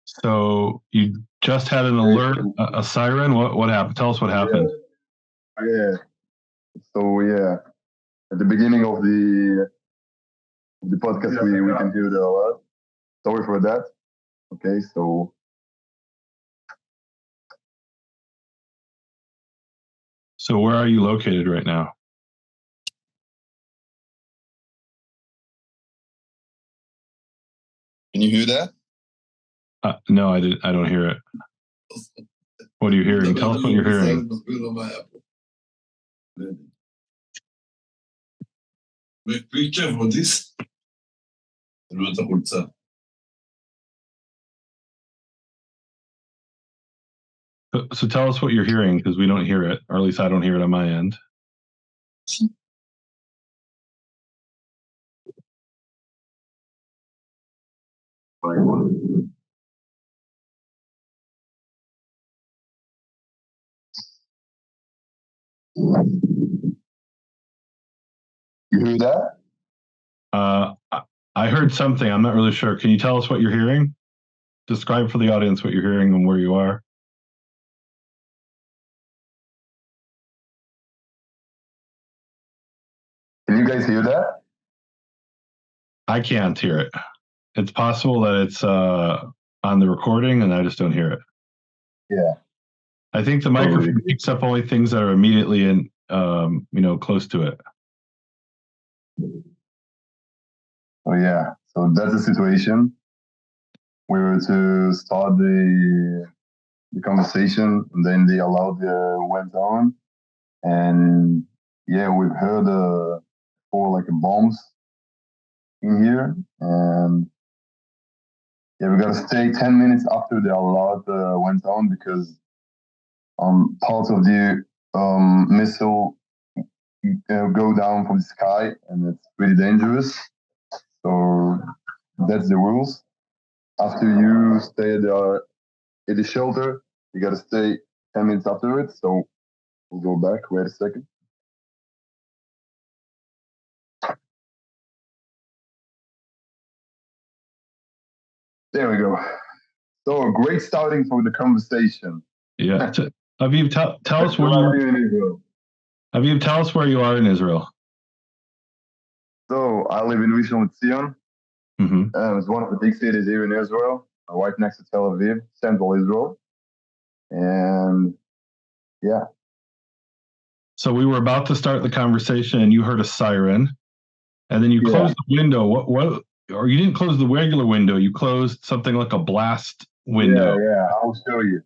So you just had an alert, a siren. What happened? Tell us what happened. Yeah. So at the beginning of the podcast, we can hear the alert. Sorry for that. Okay, so where are you located right now? Can you hear that? No, I don't hear it. What are you hearing? Tell us what you're hearing. So tell us what you're hearing, because we don't hear it, or at least I don't hear it on my end. You hear that? I heard something. I'm not really sure. Can you tell us what you're hearing? Describe for the audience what you're hearing and where you are. Can you guys hear that? I can't hear it. It's possible that it's on the recording and I just don't hear it. Yeah. I think the microphone picks up only things that are immediately in, close to it. Oh yeah. So that's the situation. We were to start the conversation, and then the alert went on, and we've heard four bombs in here, and we gotta stay 10 minutes after the alert went on, because parts of the missile go down from the sky, and it's pretty dangerous. So that's the rules. After you stay at the shelter, you gotta stay 10 minutes after it. So we'll go back. Wait a second. There we go. So a great starting for the conversation. Yeah. Aviv, tell us where you are in Israel. Aviv, tell us where you are in Israel. So I live in Rishon LeZion. It's one of the big cities here in Israel, right next to Tel Aviv, central Israel. And So we were about to start the conversation, and you heard a siren, and then you closed the window. What? Or you didn't close the regular window. You closed something like a blast window. Yeah. I'll show you.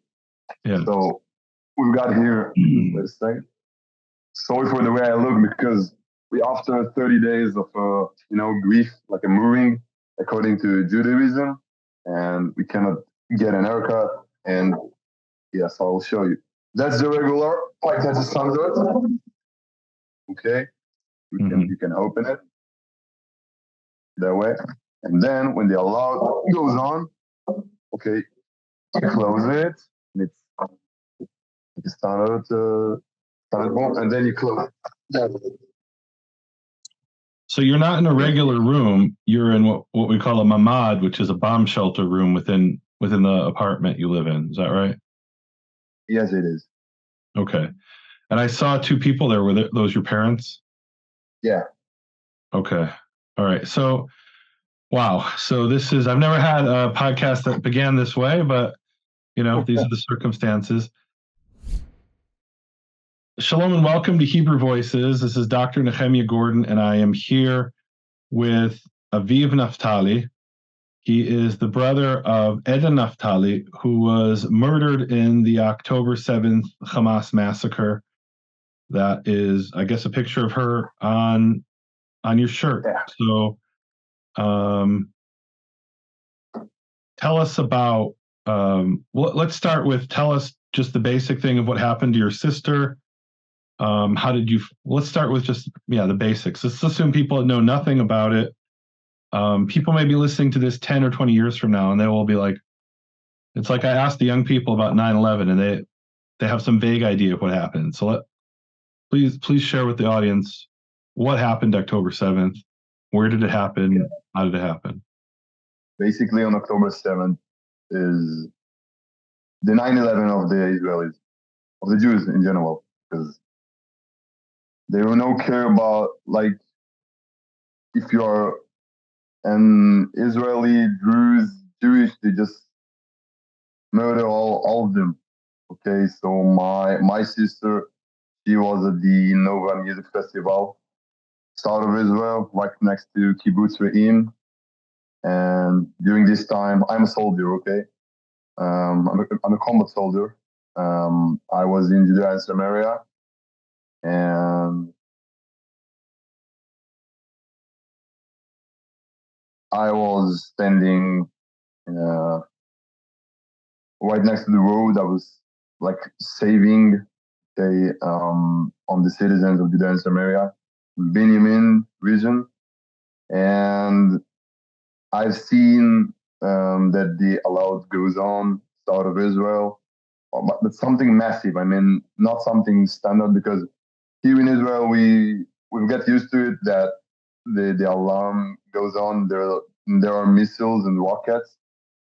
Yeah. So we've got here. Wait a second. Sorry for the way I look, because we after 30 days of grief, like a moving, according to Judaism, and we cannot get an haircut. And yes, I'll show you. That's the regular, like that's the standard. Okay, you can open it that way, and then when the alarm goes on, okay, you close it, and it's standard one, and then you close it. So you're not in a regular room. You're in what we call a mamad, which is a bomb shelter room within the apartment you live in. Is that right? Yes, it is. Okay. And I saw two people there. Were those your parents? Yeah. Okay. All right. So, wow. So I've never had a podcast that began this way, but these are the circumstances. Shalom and welcome to Hebrew Voices. This is Dr. Nehemia Gordon, and I am here with Aviv Naftali. He is the brother of Eden Naftali, who was murdered in the October 7th Hamas massacre. That is, I guess, a picture of her on your shirt. Yeah. So tell us about, let's start with, tell us just the basic thing of what happened to your sister. Let's start with just, the basics. Let's assume people know nothing about it. People may be listening to this 10 or 20 years from now, and they will be like, it's like I asked the young people about 9/11, and they have some vague idea of what happened. So please share with the audience what happened October 7th. Where did it happen? How did it happen? Basically, on October 7th, is the 9/11 of the Israelis, of the Jews in general, because they will no care about, like, if you're an Israeli, Jewish, they just murder all of them. Okay, so my sister, she was at the Nova Music Festival, south of Israel, right next to Kibbutz Re'im. And during this time, I'm a soldier, okay? I'm a combat soldier. I was in Judea and Samaria, and I was standing right next to the road. I was like saving, okay, on the citizens of Judea and Samaria, Benjamin region, and I've seen that the allowed goes on south of Israel, but something massive. I mean, not something standard, because here in Israel we get used to it that the alarm goes on. There are missiles and rockets,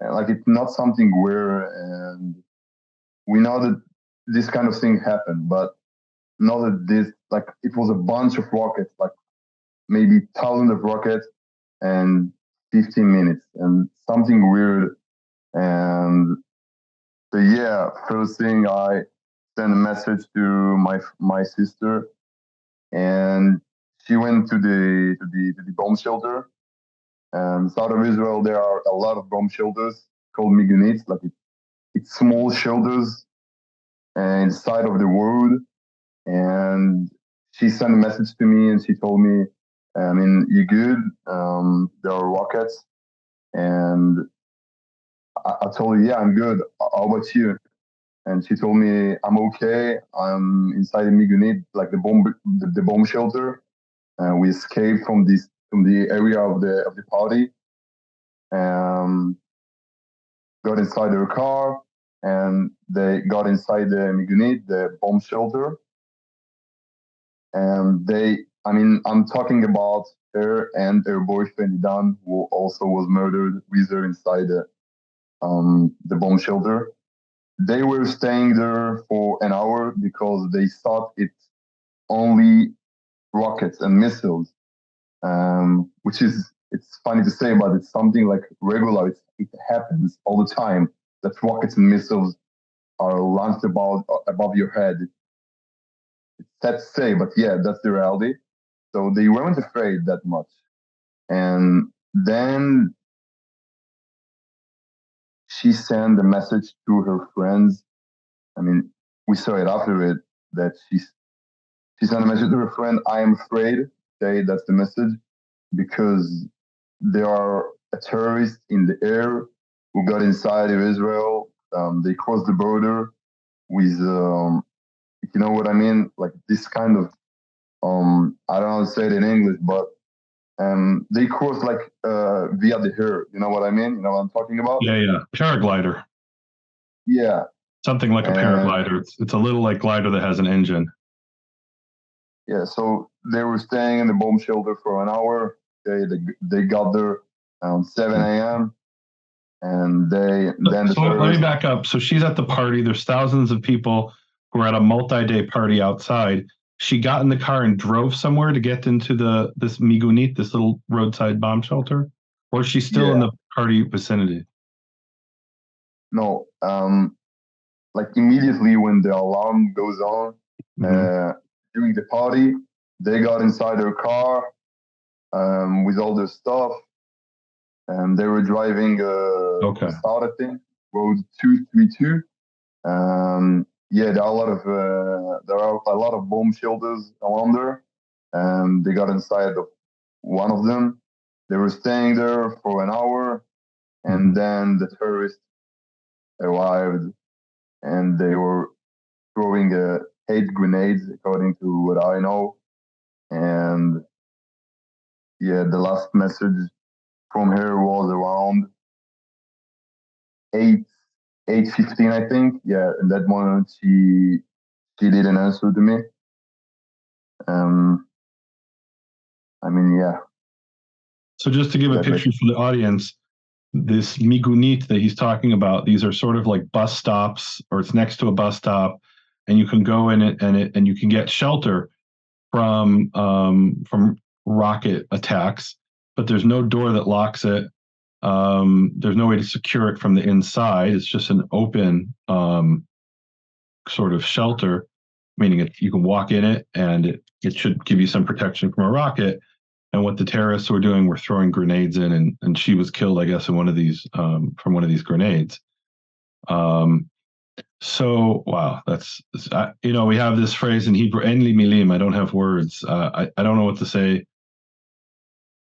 and like it's not something rare, and we know that this kind of thing happened, but not that this, like, it was a bunch of rockets, like maybe thousands of rockets, and 15 minutes, and something weird. And so yeah, first thing, I sent a message to my sister, and she went to the bomb shelter. And south of Israel, there are a lot of bomb shelters called migunits, like it's small shelters inside of the road. And she sent a message to me, and she told me, I mean, you good? There are rockets. And I told her, yeah, I'm good. How about you? And she told me, I'm okay. I'm inside the migunit, like the bomb shelter. We escaped from the area of the party. Got inside their car, and they got inside the migunit, the bomb shelter. And I mean, I'm talking about her and her boyfriend Dan, who also was murdered with her inside the bomb shelter. They were staying there for an hour because they thought it's only rockets and missiles, which is, it's funny to say, but it's something like regular. It happens all the time that rockets and missiles are launched above your head. It's sad to say, but yeah, that's the reality. So they weren't afraid that much. And then she sent a message to her friends. I mean, we saw it after it, that she sent a message to her friend, I am afraid. Okay, that's the message, because there are a terrorist in the air who got inside of Israel. They crossed the border with, you know what I mean? Like this kind of, I don't know how to say it in English, but they crossed like via the air. You know what I mean? You know what I'm talking about? Yeah. Paraglider. Yeah. Something like a paraglider. It's a little like glider that has an engine. Yeah, so they were staying in the bomb shelter for an hour. They got there around 7 a.m. and So let me back up. So she's at the party. There's thousands of people who are at a multi-day party outside. She got in the car and drove somewhere to get into this migunit, this little roadside bomb shelter, or is she still in the party vicinity? No, like immediately when the alarm goes on, during the party, they got inside their car with all their stuff, and they were driving south, I think, road 232. Yeah, there are a lot of bomb shelters around there, and they got inside of one of them. They were staying there for an hour, and then the terrorists arrived, and they were throwing 8 grenades, according to what I know. And yeah, the last message from her was around 8:15, I think. Yeah, in that moment she didn't answer to me. I mean, yeah. So just to give a picture for the audience, this migunit that he's talking about, these are sort of like bus stops, or it's next to a bus stop, and you can go in it and you can get shelter from rocket attacks, but there's no door that locks it. There's no way to secure it from the inside. It's just an open sort of shelter, meaning you can walk in it and it should give you some protection from a rocket. And what the terrorists were doing were throwing grenades in, and she was killed, I guess, in one of these from one of these grenades. So wow, that's we have this phrase in Hebrew, "En li milim." I don't have words. I don't know what to say,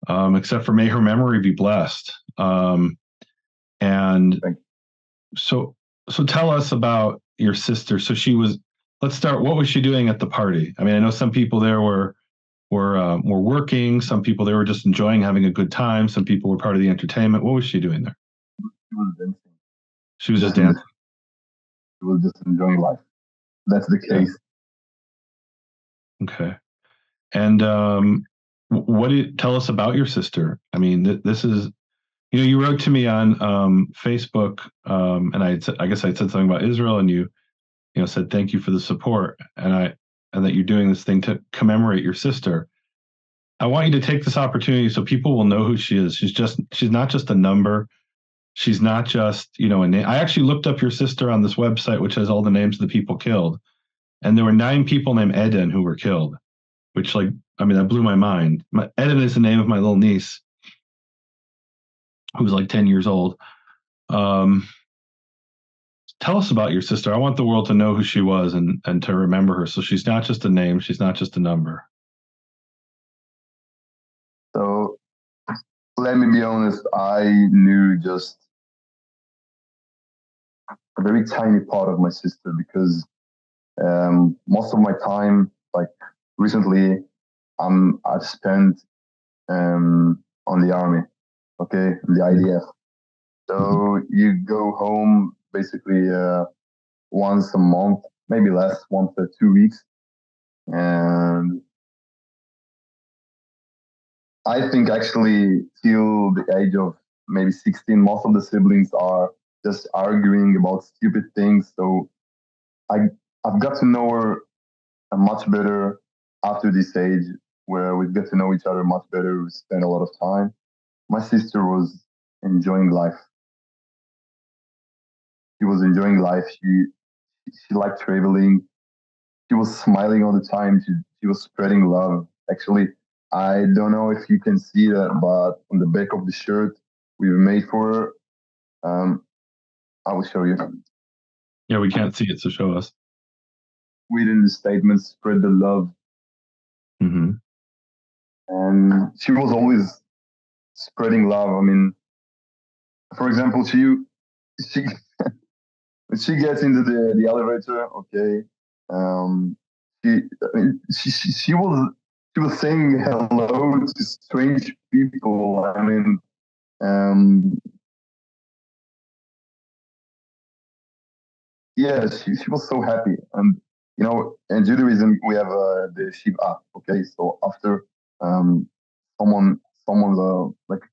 except for may her memory be blessed. And so tell us about your sister. So she was. Let's start. What was she doing at the party? I mean, I know some people there were working. Some people they were just enjoying having a good time. Some people were part of the entertainment. What was she doing there? She was dancing. She was just dancing. She was just enjoying life. That's the case. Yeah. Okay. And what do you tell us about your sister? I mean, this is, you wrote to me on Facebook, and I guess I said something about Israel, and you said thank you for the support, and that you're doing this thing to commemorate your sister. I want you to take this opportunity so people will know who she is. She's not just a number. She's not just a name. I actually looked up your sister on this website, which has all the names of the people killed, and there were 9 people named Eden who were killed, which that blew my mind. Eden is the name of my little niece, who was like 10 years old. Tell us about your sister. I want the world to know who she was and to remember her. So she's not just a name. She's not just a number. So let me be honest. I knew just a very tiny part of my sister because most of my time, like recently, I've spent on the army, okay, the IDF. So you go home basically once a month, maybe less, once or 2 weeks. And I think actually till the age of maybe 16, most of the siblings are just arguing about stupid things. So I've got to know her much better after this age where we get to know each other much better. We spend a lot of time. My sister was enjoying life. She was enjoying life. She liked traveling. She was smiling all the time. She was spreading love. Actually, I don't know if you can see that, but on the back of the shirt we made for her, I will show you. Yeah, we can't see it, so show us. Within the statement, spread the love. Mm-hmm. And she was always spreading love. I mean, for example, she she gets into the elevator, okay. She was saying hello to strange people. I mean, yeah, she was so happy, and in Judaism we have the Shiva. Okay, so after someone like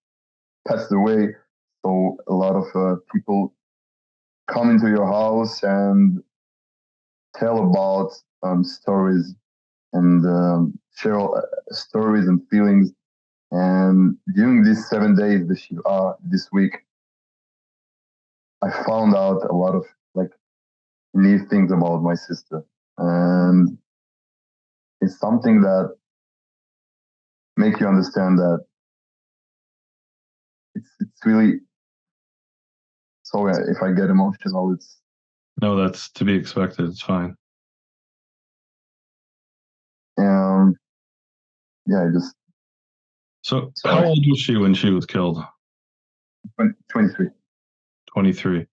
passed away, so a lot of people come into your house and tell about stories and share stories and feelings. And during these 7 days, the Shiva this week, I found out a lot of neat things about my sister, and it's something that make you understand that it's really. Sorry if I get emotional. No, that's to be expected. It's fine. Yeah, just. So, how old was she when she was killed? 23. 23.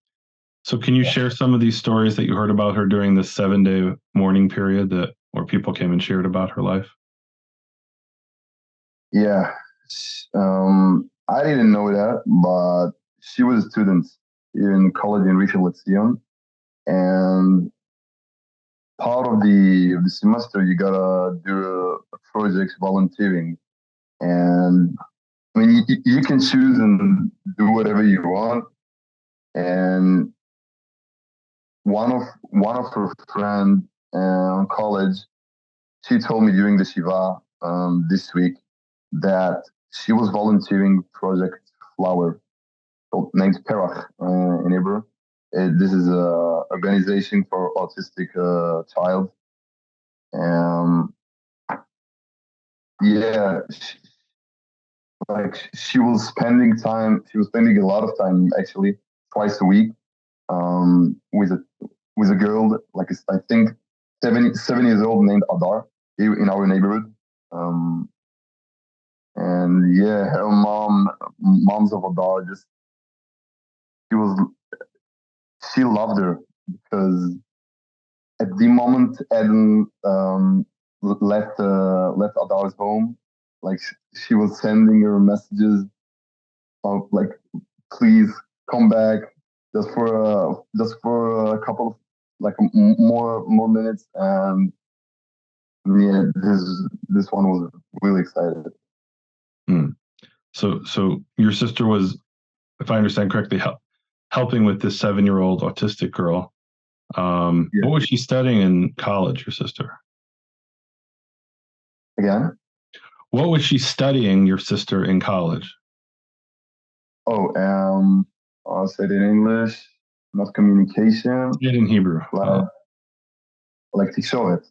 So, can you share some of these stories that you heard about her during this 7-day mourning period where people came and shared about her life? Yeah, I didn't know that, but she was a student in college in Rishon LeZion, and part of the semester you gotta do a project volunteering, and I mean, you can choose and do whatever you want. And one of her friend in college, she told me during the Shiva this week that she was volunteering Project Flower, named Perach in Hebrew. This is a organization for autistic child. Yeah, she was spending time. She was spending a lot of time, actually, twice a week, with a girl, like I think 7 years old, named Adar, here in our neighborhood. And yeah, her moms of Adar, just she was she loved her because at the moment Eden left Adar's home, like she was sending her messages of like, please come back just for a couple of like more minutes. And yeah, this one was really excited. So your sister was, if I understand correctly, helping with this 7-year-old autistic girl. Yeah. What was she studying in college, your sister? Again? What was she studying, your sister, in college? Oh, I'll say it in English, not communication. Say it in Hebrew. Like tikshovat.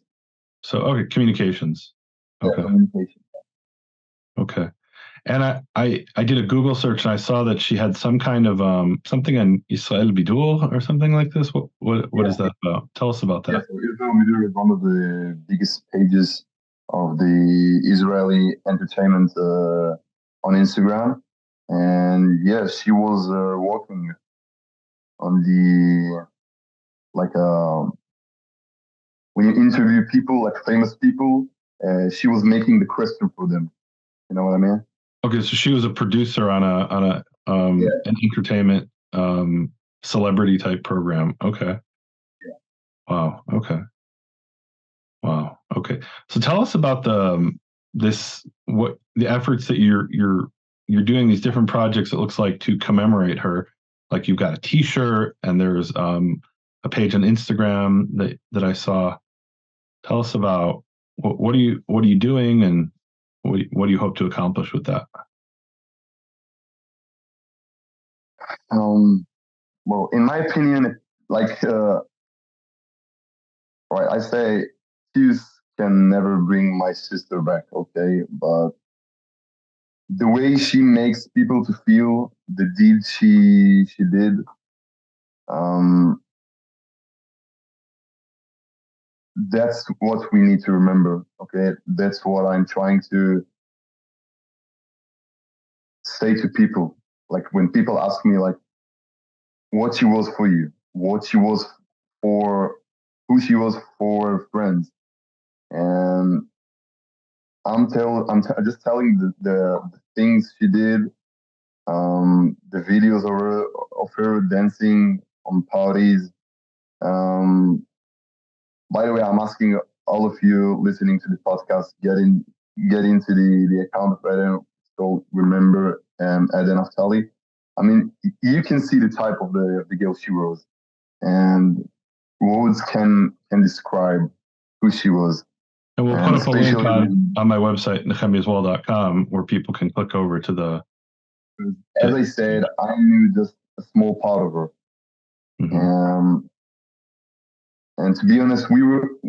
So, okay, communications. Okay. Yeah, communication. Okay. And I did a Google search and I saw that she had some kind of something on Israel Bidul or something like this. What is that about? Tell us about that. Yeah, so Israel Bidul is one of the biggest pages of the Israeli entertainment on Instagram. And yeah, she was working on the like when you interview people, like famous people, she was making the question for them. You know what I mean? Okay, so she was a producer on a an entertainment celebrity type program. Okay. Yeah. Wow. Okay. Wow. Okay. So tell us about the efforts that you're doing, these different projects. It looks like to commemorate her. Like you've got a T-shirt and there's a page on Instagram that I saw. Tell us about what are you doing and what do you hope to accomplish with that? Well, in my opinion, like right, I say excuse can never bring my sister back, okay? But the way she makes people to feel, the deed she did, that's what we need to remember, okay? That's what I'm trying to say to people. Like when people ask me like what she was for you, what she was for, who she was for friends. And just telling the things she did, the videos of her dancing on parties. By the way, I'm asking all of you listening to the podcast, get into the account of Eden. So remember Eden Naftali. I mean, you can see the type of the girl she was, and words can describe who she was. And we'll put up a link on my website, nehemiaswell.com, where people can click over to the. As I said, I knew just a small part of her. Mm-hmm. And to be honest, we were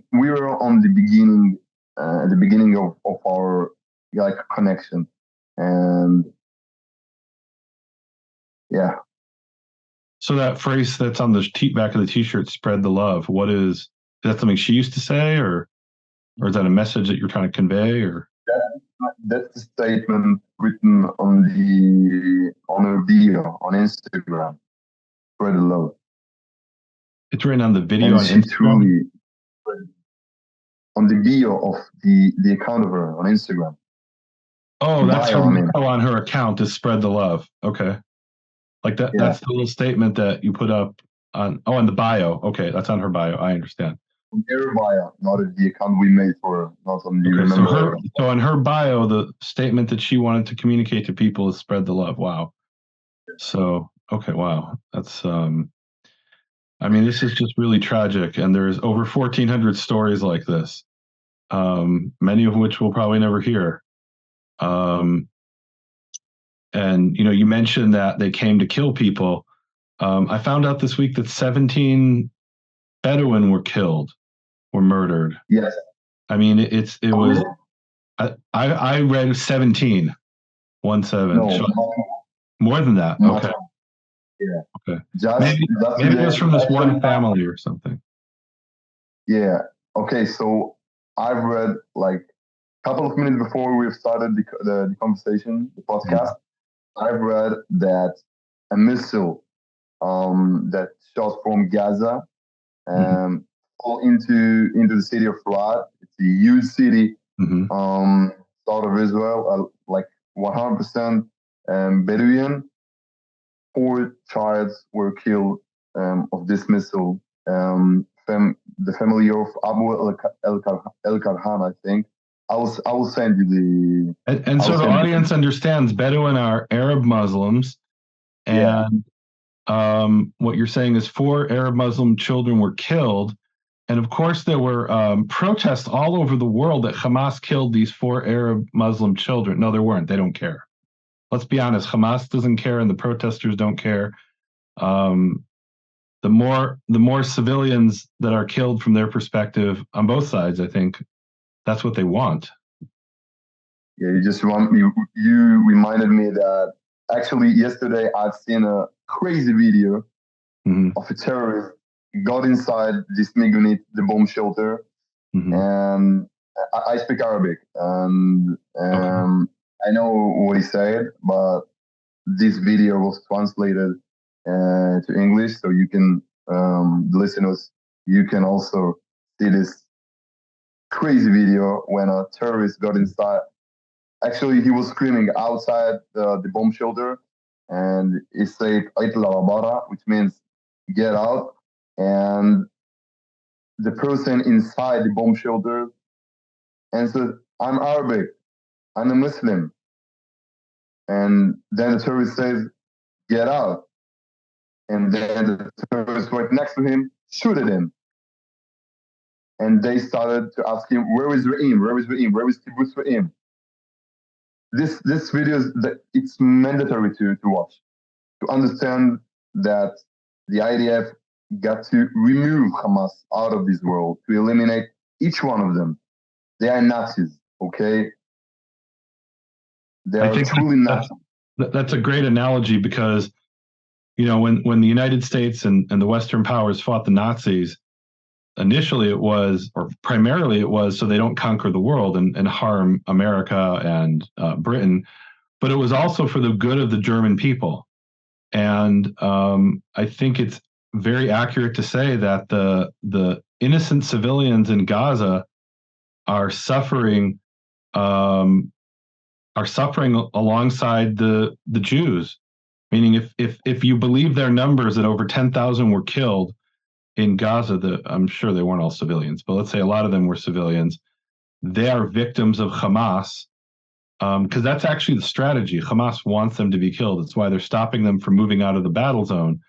on the beginning, at the beginning of our like connection, and yeah. So that phrase that's on the back of the T-shirt, "Spread the love." Is that something she used to say, or is that a message that you're trying to convey, or? That's the statement written on her bio on Instagram. Spread the love. It's written on the video on Instagram. On the bio of the account of her on Instagram. Oh, that's her bio on her account to spread the love. Okay. Like that. Yeah. That's the little statement that you put up on the bio. Okay, that's on her bio. I understand. on their bio, not at the account we made for her, not on the Okay, remember. so on her bio, the statement that she wanted to communicate to people is spread the love. Wow. So okay, wow. That's I mean, this is just really tragic, and there's over 1,400 stories like this, many of which we'll probably never hear. Um, and you know, you mentioned that they came to kill people. I found out this week that 17 Bedouin were murdered. Yes. I mean, it was. I read 17, 17. No, More than that. much. Okay, Yeah. okay. Just Maybe it today. was from this Actually, one family or something. yeah. Okay, so I've read like a couple of minutes before we've started the conversation, the podcast. I've read that a missile that shot from Gaza fall into the city of Riyadh. It's a huge city, Mm-hmm. south of Israel, like 100% Bedouin. 4 childs were killed of this missile. The family of Abu El Karhan, I think. I will send you the. And I so will the send you. audience understands Bedouin are Arab Muslims, Yeah, and what you're saying is 4 Arab Muslim children were killed. And of course, there were protests all over the world that Hamas killed these 4 Arab Muslim children. No, there weren't. They don't care. Let's be honest. Hamas doesn't care, and the protesters don't care. Um, the more civilians that are killed from their perspective on both sides, I think that's what they want. yeah. You reminded me that actually yesterday I've seen a crazy video Mm-hmm. of a terrorist got inside this Migunit, the bomb shelter, Mm-hmm. and I speak Arabic, and Okay. I know what he said, but this video was translated to English, so you can, the listeners, you can also see this crazy video when a terrorist got inside. Actually, he was screaming outside the bomb shelter, and he said "Aitla Bara," which means "get out." And the person inside the bomb shelter answered, "I'm Arabic. I'm a Muslim." And then the terrorist says, "Get out." And then the terrorist right next to him shoot at him. And they started to ask him, "Where is Ra'im? Where is Ra'im? Where is Kibbutz Ra'im?" This video is that it's mandatory to watch to understand that the IDF got to remove Hamas out of this world, to eliminate each one of them. They are Nazis, okay? They I are think truly Nazis. that's a great analogy because you know when the United States and the Western powers fought the Nazis, initially it was, or primarily it was, so they don't conquer the world and harm America and Britain, but it was also for the good of the German people. And I think it's very accurate to say that the innocent civilians in Gaza are suffering um, alongside the Jews. Meaning, if you believe their numbers that over 10,000 were killed in Gaza, I'm sure they weren't all civilians, but let's say a lot of them were civilians. They are victims of Hamas because that's actually the strategy. Hamas wants them to be killed. It's why they're stopping them from moving out of the battle zone.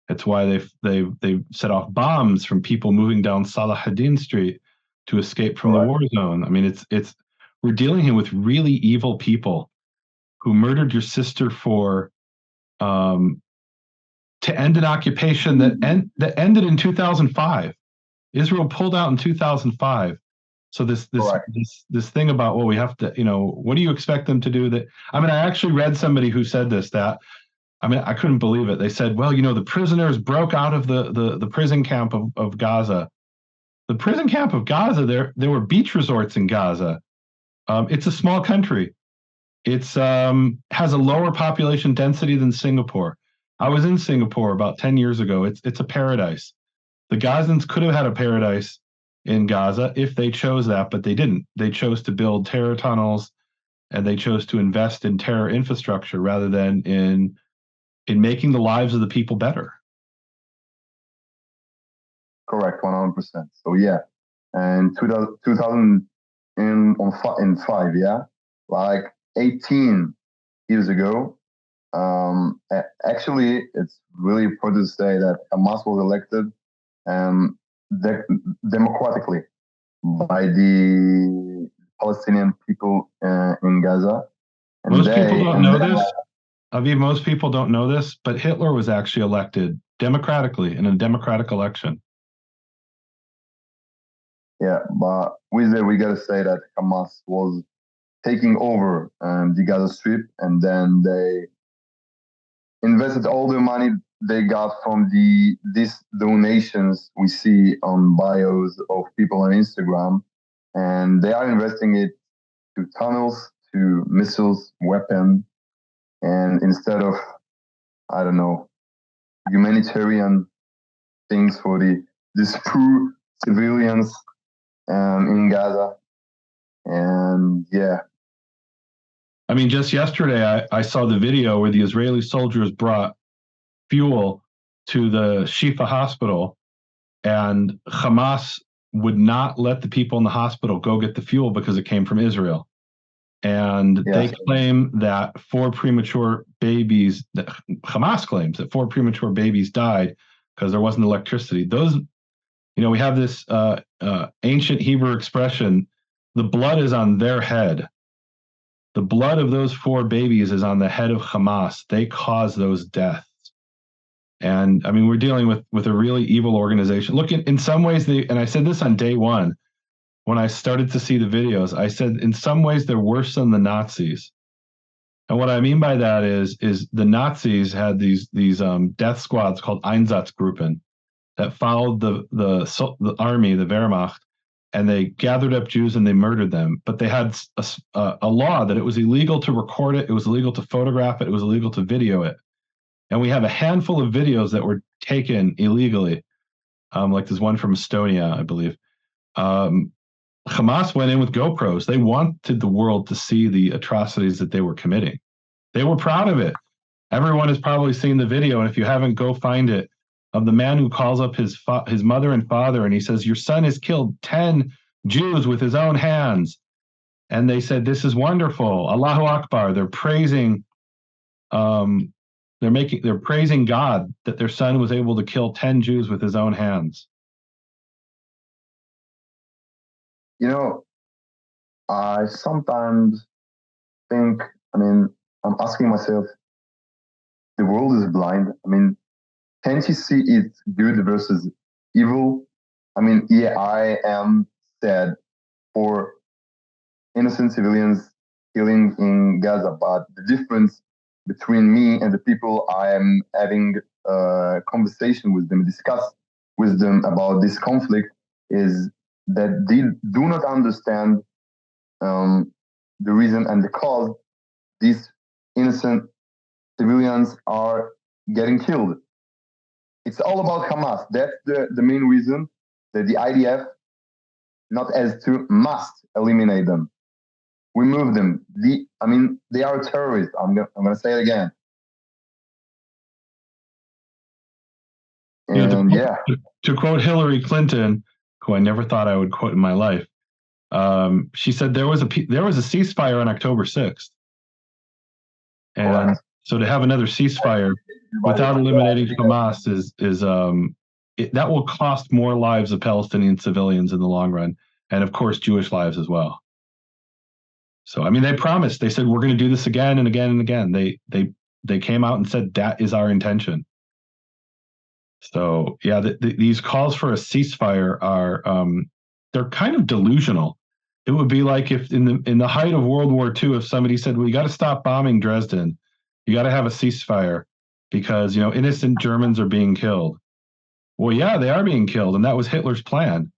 It's why they set off bombs from people moving down Salahuddin Street to escape from the Correct. war zone. I mean, it's we're dealing here with really evil people who murdered your sister for um, to end an occupation that ended in 2005. Israel pulled out in 2005. So Correct. this thing about, well, we have to, you know, what do you expect them to do? That I mean, I actually read somebody who said this, that I mean, I couldn't believe it. They said, well, you know, the prisoners broke out of the prison camp of Gaza. The prison camp of Gaza, there were beach resorts in Gaza. It's a small country. It's has a lower population density than Singapore. I was in Singapore about 10 years ago. It's a paradise. The Gazans could have had a paradise in Gaza if they chose that, but they didn't. They chose to build terror tunnels and they chose to invest in terror infrastructure rather than in making the lives of the people better. correct, 100%. So yeah, and 2005, yeah, like 18 years ago. Actually, it's really important to say that Hamas was elected um, democratically by the Palestinian people in Gaza, and Most people they don't and know then, this. Aviv, most people don't know this, but Hitler was actually elected democratically in a democratic election. yeah, but with it, we gotta say that Hamas was taking over the Gaza Strip, and then they invested all the money they got from these donations we see on bios of people on Instagram, and they are investing it to tunnels, to missiles, weapon, and instead of, I don't know, humanitarian things for these poor civilians in Gaza. And yeah, I mean, just yesterday, I saw the video where the Israeli soldiers brought fuel to the Shifa hospital, and Hamas would not let the people in the hospital go get the fuel because it came from Israel. And yeah, they claim that four premature babies, Hamas claims that four premature babies died because there wasn't electricity. Those, we have this ancient Hebrew expression, the blood is on their head. The blood of those four babies is on the head of Hamas. They caused those deaths. And I mean, we're dealing with a really evil organization. Look, in some ways, and I said this on day one when I started to see the videos. I said in some ways they're worse than the Nazis. And what I mean by that is the Nazis had these death squads called Einsatzgruppen that followed the army, the Wehrmacht, and they gathered up Jews and they murdered them. But they had a law that it was illegal to record it, it was illegal to photograph it, it was illegal to video it. And we have a handful of videos that were taken illegally, like there's one from Estonia, I believe. Hamas went in with GoPros. They wanted the world to see the atrocities that they were committing. They were proud of it. Everyone has probably seen the video, and if you haven't, go find it, of the man who calls up his mother and father, and he says, "Your son has killed 10 Jews with his own hands." And they said, "This is wonderful. Allahu Akbar." They're praising, they're praising God that their son was able to kill 10 Jews with his own hands. you know, I sometimes think, I mean, I'm asking myself, the world is blind. I mean, can't you see it's good versus evil? I mean, yeah, I am sad for innocent civilians killing in Gaza, but the difference between me and the people I am having a conversation with them, discuss with them about this conflict, is that they do not understand the reason and the cause these innocent civilians are getting killed. It's all about Hamas. That's the main reason that the IDF, not as to must eliminate them, remove them. I mean, they are terrorists. I'm gonna say it again. And yeah, To quote Hillary Clinton, who I never thought I would quote in my life, she said there was a ceasefire on October 6th, and correct. so to have another ceasefire without eliminating Hamas that will cost more lives of Palestinian civilians in the long run, and of course Jewish lives as well. So I mean, they promised. They said we're going to do this again and again and again. They came out and said that is our intention. So yeah, these calls for a ceasefire are they're kind of delusional. It would be like if in the height of World War II, if somebody said, "Well, you got to stop bombing Dresden, you got to have a ceasefire because innocent Germans are being killed." Well, yeah, they are being killed, and that was Hitler's plan.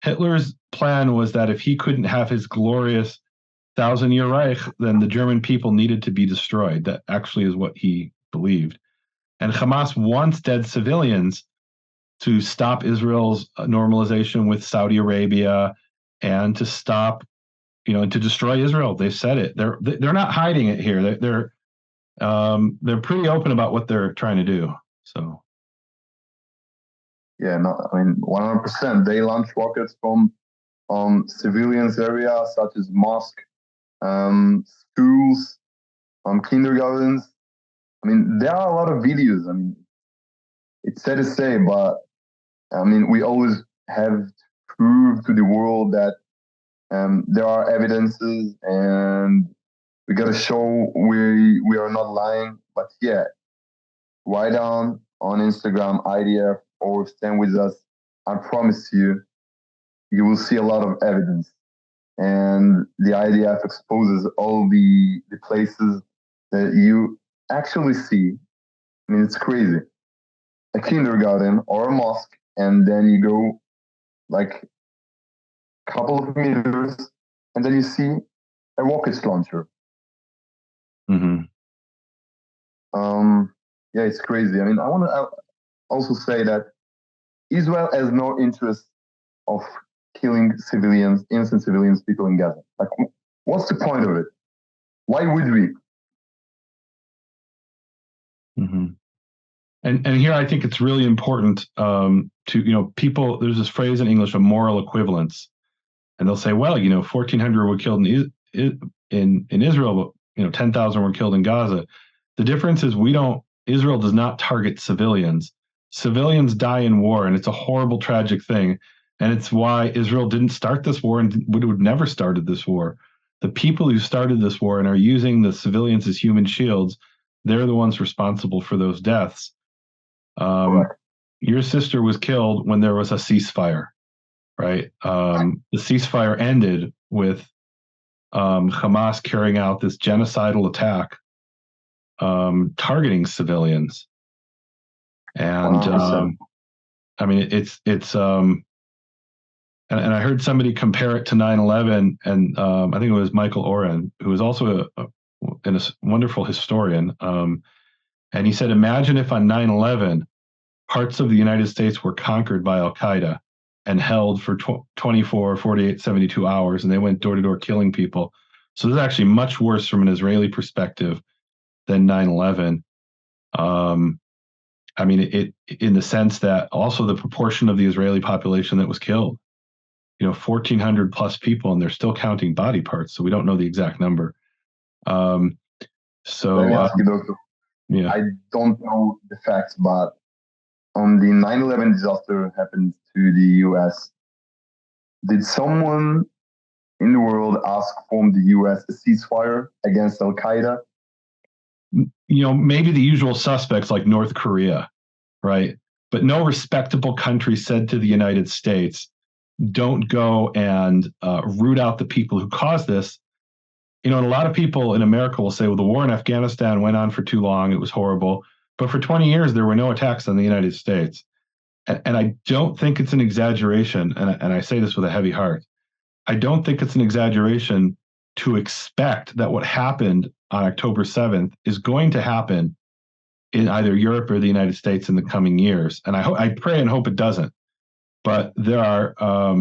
Hitler's plan was that if he couldn't have his glorious 1,000-year Reich, then the German people needed to be destroyed. That actually is what he believed. And Hamas wants dead civilians to stop Israel's normalization with Saudi Arabia and to stop, to destroy Israel. They've said it. They're not hiding it here. They're pretty open about what they're trying to do. So Yeah, no, I mean 100%. They launch rockets from civilians areas such as mosque, schools, kindergartens. I mean, there are a lot of videos. I mean, it's sad to say, but I mean, we always have to prove to the world that there are evidences, and we got to show we are not lying. But yeah, write down on Instagram IDF or stand with us. I promise you, you will see a lot of evidence. And the IDF exposes all the places that you actually see. I mean, it's crazy. A kindergarten or a mosque, and then you go like a couple of meters, and then you see a rocket launcher. Mm-hmm. Yeah, it's crazy. I mean, I want to also say that Israel has no interest of killing civilians, innocent civilians, people in Gaza. Like, what's the point of it? Why would we? Mm-hmm. And here I think it's really important to people. There's this phrase in English of moral equivalence, and they'll say, well, 1,400 were killed in Israel, but 10,000 were killed in Gaza. The difference is Israel does not target civilians. Civilians die in war, and it's a horrible, tragic thing. And it's why Israel didn't start this war and would never started this war. The people who started this war and are using the civilians as human shields, they're the ones responsible for those deaths. Your sister was killed when there was a ceasefire, right? The ceasefire ended with Hamas carrying out this genocidal attack targeting civilians. And I mean, it's and I heard somebody compare it to 9/11, and I think it was Michael Oren, who is also a wonderful historian. And he said, imagine if on 9/11, parts of the United States were conquered by Al Qaeda and held for 24, 48, 72 hours, and they went door to door killing people. So this is actually much worse from an Israeli perspective than 9/11. I mean, it in the sense that also the proportion of the Israeli population that was killed, 1,400 plus people, and they're still counting body parts, so we don't know the exact number. Let me ask you, Doctor. Yeah. I don't know the facts, but on the 9/11 disaster happened to the U.S., did someone in the world ask from the U.S. a ceasefire against Al Qaeda? Maybe the usual suspects like North Korea, right? But no respectable country said to the United States, don't go and root out the people who caused this. And a lot of people in America will say, well, the war in Afghanistan went on for too long. It was horrible. But for 20 years, there were no attacks on the United States. And I don't think it's an exaggeration, and I say this with a heavy heart. I don't think it's an exaggeration to expect that what happened on October 7th is going to happen in either Europe or the United States in the coming years. And I pray and hope it doesn't. But there are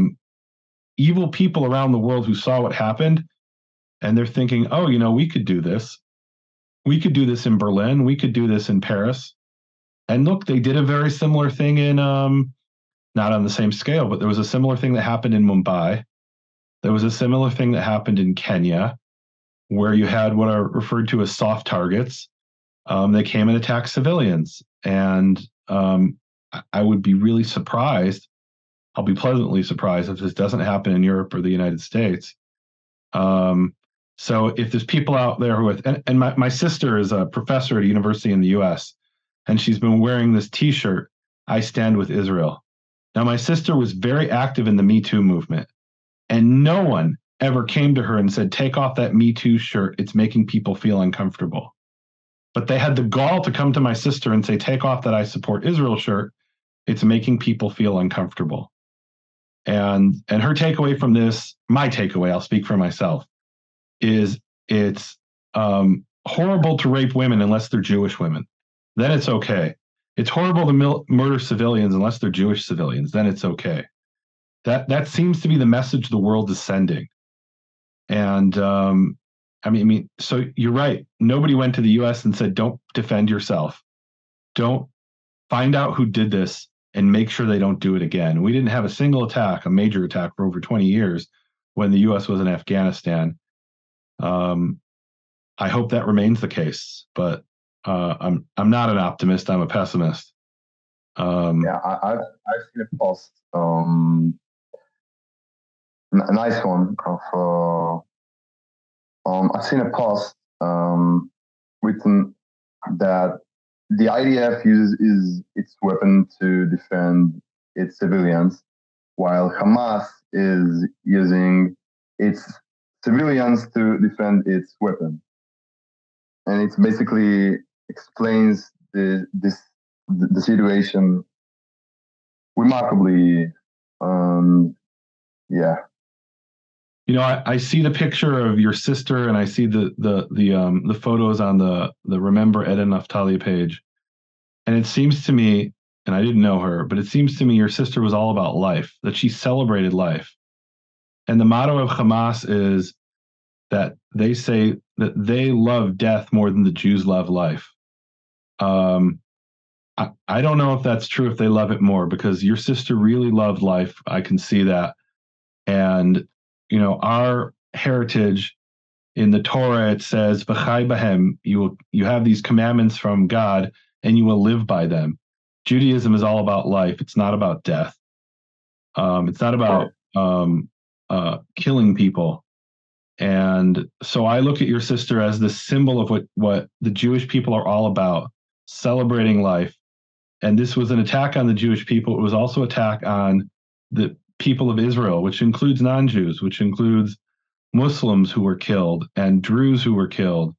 evil people around the world who saw what happened, and they're thinking, oh, we could do this. We could do this in Berlin. We could do this in Paris. And look, they did a very similar thing in, not on the same scale, but there was a similar thing that happened in Mumbai. There was a similar thing that happened in Kenya, where you had what are referred to as soft targets. They came and attacked civilians. And I would be really surprised. I'll be pleasantly surprised if this doesn't happen in Europe or the United States. So if there's people out there who, and my sister is a professor at a university in the US, and she's been wearing this T-shirt, I stand with Israel. Now, my sister was very active in the Me Too movement, and no one ever came to her and said, take off that Me Too shirt. It's making people feel uncomfortable. But they had the gall to come to my sister and say, take off that I support Israel shirt. It's making people feel uncomfortable. And her takeaway from this, my takeaway, I'll speak for myself, is it's horrible to rape women unless they're Jewish women. Then it's okay. It's horrible to murder civilians unless they're Jewish civilians. Then it's okay. That seems to be the message the world is sending. And I mean, so you're right. Nobody went to the U.S. and said, don't defend yourself. Don't find out who did this and make sure they don't do it again. We didn't have a single attack, a major attack, for over 20 years when the U.S. was in Afghanistan. I hope that remains the case, but I'm not an optimist. I'm a pessimist. Yeah, I've seen a post, a nice one of I've seen a post written that the IDF uses its weapon to defend its civilians, while Hamas is using its civilians to defend its weapon. And it basically explains the situation remarkably. Yeah. I see the picture of your sister, and I see the photos on the Remember Eden Naftali page, and it seems to me, and I didn't know her, but it seems to me your sister was all about life, that she celebrated life. And the motto of Hamas is that they say that they love death more than the Jews love life. I don't know if that's true, if they love it more, because your sister really loved life. I can see that. And, our heritage in the Torah, it says, V'chai bahem, you have these commandments from God and you will live by them. Judaism is all about life. It's not about death. It's not about killing people. And so I look at your sister as the symbol of what the Jewish people are all about, celebrating life. And this was an attack on the Jewish people. It was also an attack on the people of Israel, which includes non-Jews, which includes Muslims who were killed and Druze who were killed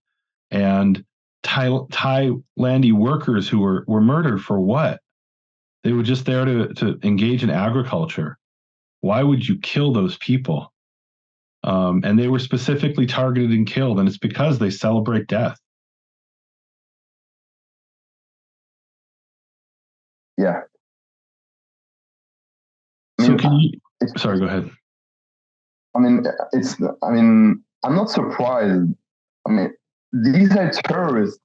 and Thailand workers who were murdered for what? They were just there to engage in agriculture. Why would you kill those people? And they were specifically targeted and killed, and it's because they celebrate death. Yeah. So sorry, go ahead. I'm not surprised. These are terrorists.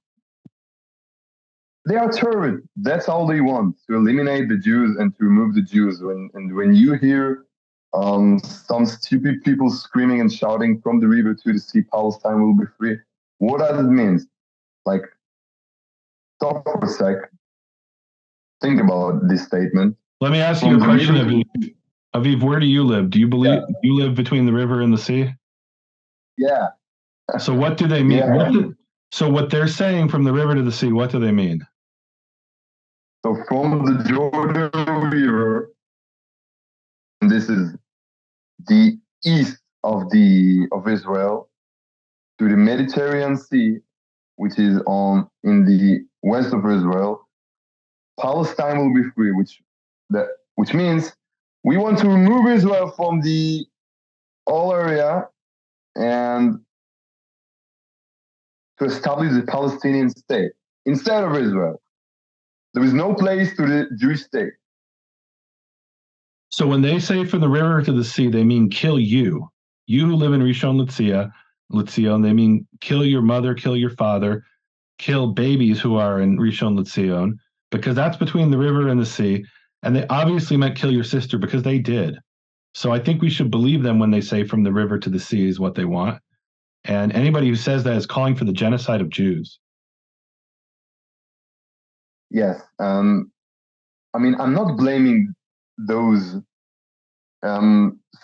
They are terrorists. That's all they want, to eliminate the Jews and to remove the Jews. When you hear some stupid people screaming and shouting from the river to the sea, Palestine will be free, what does it mean? Like, stop for a sec. Think about this statement. Let me ask you a question, Aviv. Aviv, where do you live? Do you believe you live between the river and the sea? Yeah. So what do they mean? Yeah. So what they're saying from the river to the sea, what do they mean? So from the Jordan River, and this is the east of Israel, to the Mediterranean Sea, which is in the west of Israel, Palestine will be free, which means we want to remove Israel from the whole area and to establish the Palestinian state instead of Israel. There is no place to the Jewish state. So when they say from the river to the sea, they mean kill you. You who live in Rishon LeZion, they mean kill your mother, kill your father, kill babies who are in Rishon LeZion, because that's between the river and the sea. And they obviously meant kill your sister, because they did. So I think we should believe them when they say from the river to the sea is what they want. And anybody who says that is calling for the genocide of Jews. Yes. I'm not blaming those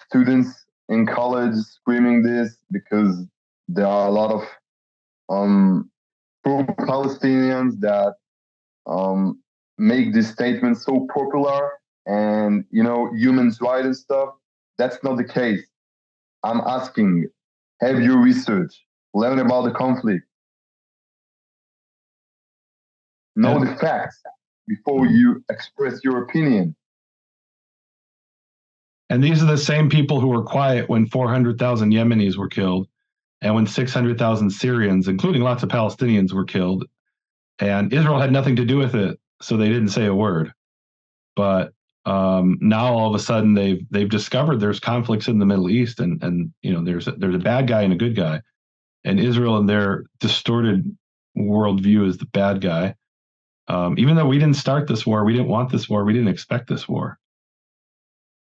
students in college screaming this, because there are a lot of pro-Palestinians that make this statement so popular and, human rights and stuff. That's not the case. I'm asking, have you researched, learn about the conflict, know the facts before you express your opinion. And these are the same people who were quiet when 400,000 Yemenis were killed and when 600,000 Syrians, including lots of Palestinians, were killed. And Israel had nothing to do with it, so they didn't say a word. But now all of a sudden they've discovered there's conflicts in the Middle East, and there's a bad guy and a good guy, and Israel and their distorted worldview is the bad guy. Even though we didn't start this war, we didn't want this war, we didn't expect this war.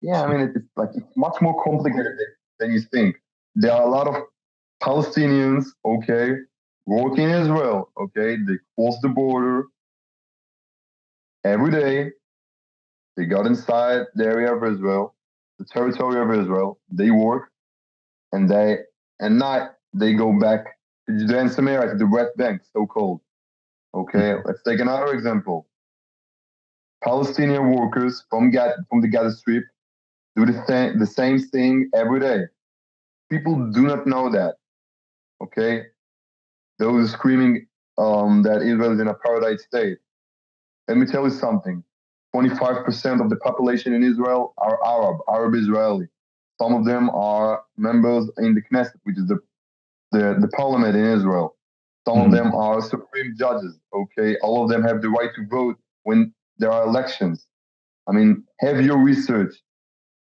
Yeah, I mean, it's much more complicated than you think. There are a lot of Palestinians, okay, working in Israel, okay, they cross the border every day. They got inside the area of Israel, the territory of Israel. They work, and at night they go back to Judea and Samaria, to the West Bank, so called. Okay, let's take another example. Palestinian workers from the Gaza Strip do the same thing every day. People do not know that. Okay, those screaming that Israel is in a paradise state. Let me tell you something. 25% of the population in Israel are Arab Israeli. Some of them are members in the Knesset, which is the parliament in Israel. Some of them are supreme judges. Okay, all of them have the right to vote when there are elections. I mean, have your research.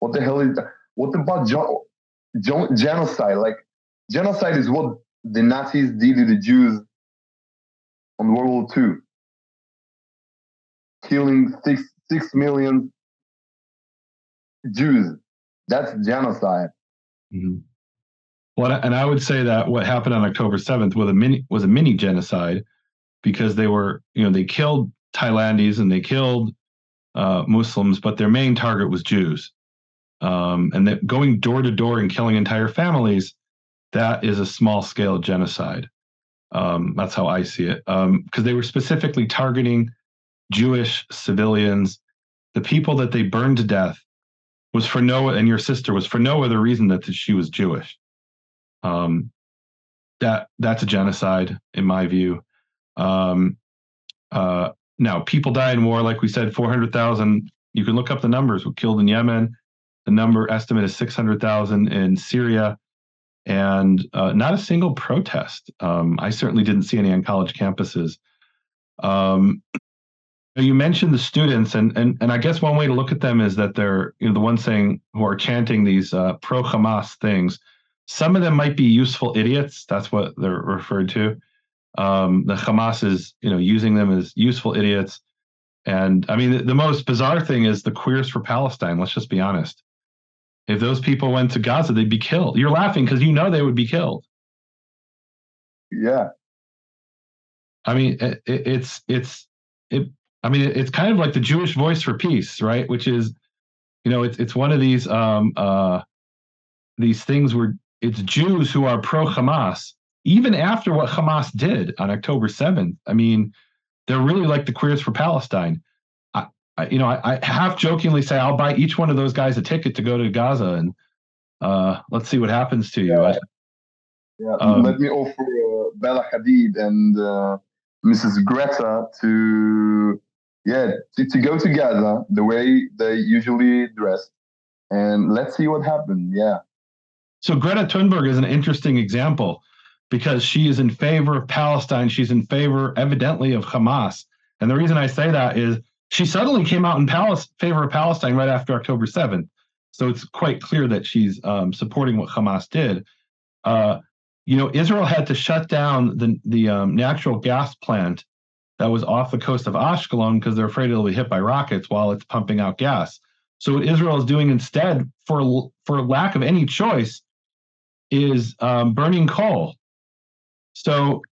What the hell is that? What about genocide? Like, genocide is what the Nazis did to the Jews on World War II, killing 6 million Jews. That's genocide. Mm-hmm. Well, and I would say that what happened on October 7th was a mini genocide, because they killed Thailandis and they killed Muslims, but their main target was Jews. And that going door to door and killing entire families, that is a small scale genocide. That's how I see it, because they were specifically targeting Jewish civilians. The people that they burned to death and your sister was for no other reason that she was Jewish. That's a genocide in my view. Now, people die in war, like we said, 400,000. You can look up the numbers. Were killed in Yemen. The number estimate is 600,000 in Syria, and not a single protest. I certainly didn't see any on college campuses. You mentioned the students, and I guess one way to look at them is that they're the ones who are chanting these pro-Hamas things. Some of them might be useful idiots. That's what they're referred to. The Hamas is using them as useful idiots. And I mean, the most bizarre thing is the Queers for Palestine. Let's just be honest. If those people went to Gaza, they'd be killed. You're laughing because they would be killed. Yeah. I mean, it's kind of like the Jewish Voice for Peace, right? Which is, it's one of these things where it's Jews who are pro-Hamas, even after what Hamas did on October 7th. I mean, they're really like the Queers for Palestine. I half jokingly say I'll buy each one of those guys a ticket to go to Gaza, and let's see what happens to you. Let me offer Bella Hadid and Mrs. Greta to go to Gaza the way they usually dress, and let's see what happens. Yeah. So Greta Thunberg is an interesting example, because she is in favor of Palestine. She's in favor, evidently, of Hamas. And the reason I say that is she suddenly came out in favor of Palestine right after October 7th. So it's quite clear that she's supporting what Hamas did. Israel had to shut down the natural gas plant that was off the coast of Ashkelon because they're afraid it'll be hit by rockets while it's pumping out gas. So what Israel is doing instead, for lack of any choice, is burning coal. So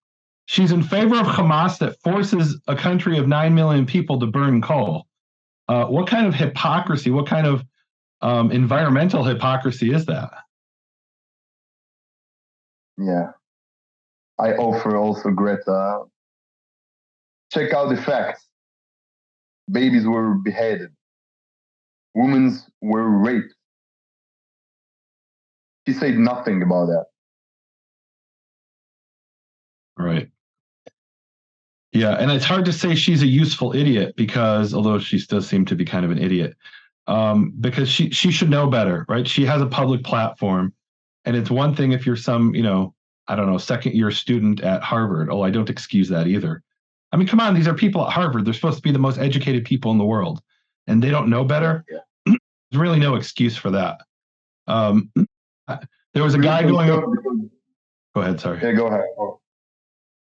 she's in favor of Hamas that forces a country of 9 million people to burn coal. What kind of hypocrisy, what kind of environmental hypocrisy is that? Yeah. I offer also Greta, check out the facts. Babies were beheaded. Women were raped. She said nothing about that. Right. Yeah, and it's hard to say she's a useful idiot, because although she does seem to be kind of an idiot, because she should know better, right? She has a public platform, and it's one thing if you're some, I don't know, second-year student at Harvard. Oh, I don't excuse that either. I mean, come on, these are people at Harvard. They're supposed to be the most educated people in the world, and they don't know better. Yeah. There's really no excuse for that. There was a guy going. Go ahead. Sorry. Yeah, go ahead.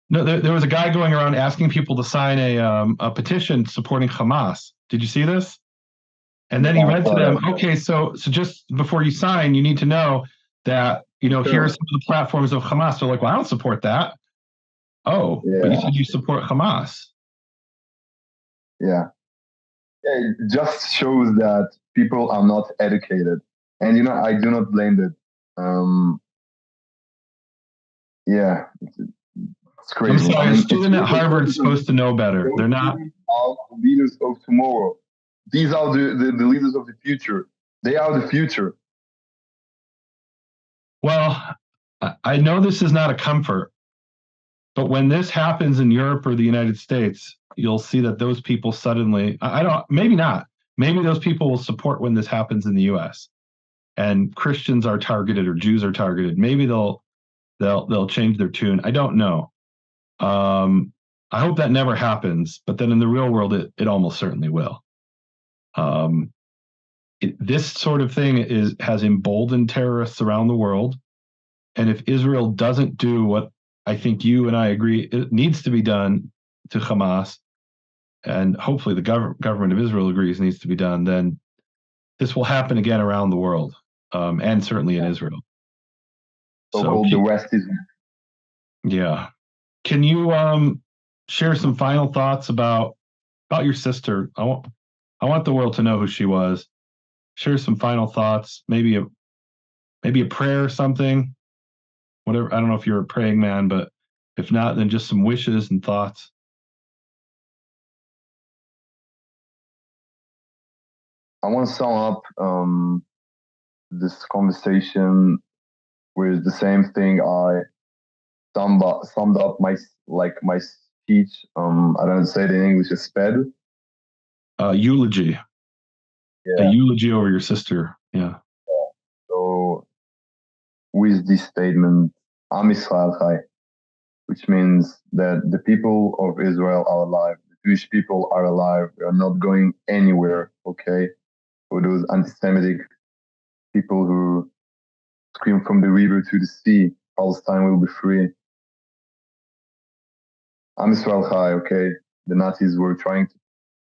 No, there was a guy going around asking people to sign a petition supporting Hamas. Did you see this? And then he read to them, okay, so just before you sign, you need to know that, here are some of the platforms of Hamas. They're like, well, I don't support that. Oh, but you said you support Hamas. Yeah. It just shows that people are not educated. And, I do not blame it. Yeah. It's crazy. I'm sorry, a student at Harvard is supposed to know better. They're not. Are the leaders of tomorrow. These are the leaders of the future. They are the future. Well, I know this is not a comfort, but when this happens in Europe or the United States, you'll see that those people suddenly, maybe not. Maybe those people will support when this happens in the US and Christians are targeted or Jews are targeted. Maybe they'll change their tune. I don't know. I hope that never happens, but then in the real world, it almost certainly will. This sort of thing has emboldened terrorists around the world. And if Israel doesn't do what I think you and I agree it needs to be done to Hamas, and hopefully the government of Israel agrees needs to be done, then this will happen again around the world, and certainly in Israel. So the West is. Yeah. Can you share some final thoughts about your sister? I want the world to know who she was. Share some final thoughts, maybe a prayer or something. Whatever. I don't know if you're a praying man, but if not, then just some wishes and thoughts. I want to sum up this conversation with the same thing I summed up my speech. I don't say it in English. It's sped. Eulogy. Yeah. A eulogy over your sister. Yeah. So with this statement, Am Yisrael Chai, which means that the people of Israel are alive. The Jewish people are alive. We are not going anywhere. Okay. For those anti-Semitic people who scream from the river to the sea, Palestine will be free. Am Yisrael Chai, okay? The Nazis were trying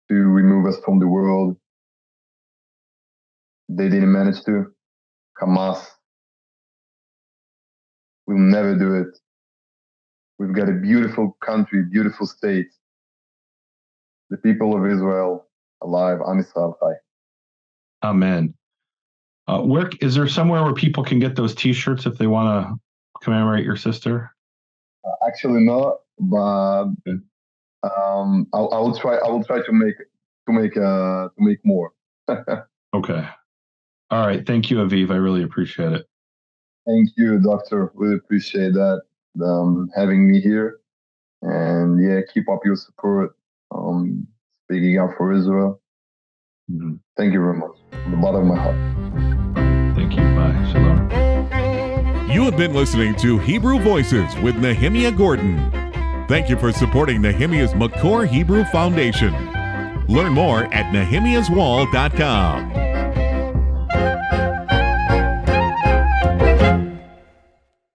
to remove us from the world. They didn't manage to. Hamas will never do it. We've got a beautiful country, beautiful state. The people of Israel alive. Am Yisrael Chai. Amen. Where is there somewhere where people can get those T-shirts if they want to commemorate your sister? Actually, not. But okay. I will try. I will try to make more. Okay. All right. Thank you, Aviv. I really appreciate it. Thank you, Doctor. Really appreciate that having me here. And yeah, keep up your support. Speaking out for Israel. Mm-hmm. Thank you very much. From the bottom of my heart. Thank you. Bye. Shalom. You have been listening to Hebrew Voices with Nehemia Gordon. Thank you for supporting Nehemia's Makor Hebrew Foundation. Learn more at nehemiaswall.com.